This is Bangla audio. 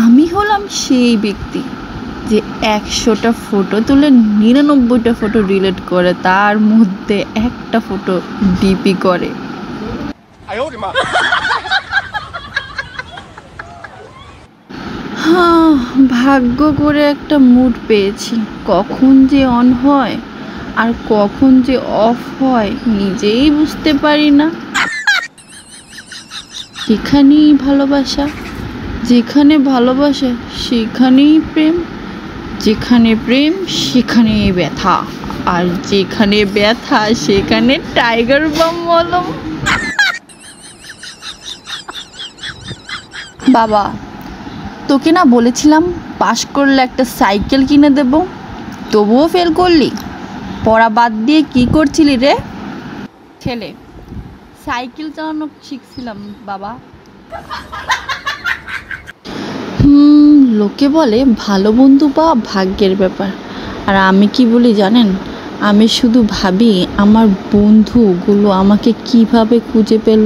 আমি হলাম সেই ব্যক্তি যে 100টা ফটো তুলে 99টা ফটো ডিলিট করে, তার মধ্যে একটা ফটো ডিপি করে। হ্যাঁ, ভাগ্য করে একটা মুড পেয়েছি, কখন যে অন হয় আর কখন যে অফ হয় নিজেই বুঝতে পারি না। যেখানেই ভালোবাসা, যেখানে ভালোবাসা সেখানেই প্রেম, যেখানে প্রেম সেখানেই ব্যথা, আর যেখানে ব্যথা সেখানে টাইগার বাম মলম। বাবা, তোকে না বলেছিলাম পাশ করলে একটা সাইকেল কিনে দেব, তবুও ফেল করলি। পড়া বাদ দিয়ে কি করছিলি রে? ছেলে, সাইকেল চালানো শিখছিলাম বাবা। লোকে বলে ভালো বন্ধু পাওয়া ভাগ্যের ব্যাপার, আর আমি কি বলি জানেন? আমি শুধু ভাবি আমার বন্ধুগুলো আমাকে কিভাবে খুঁজে পেল।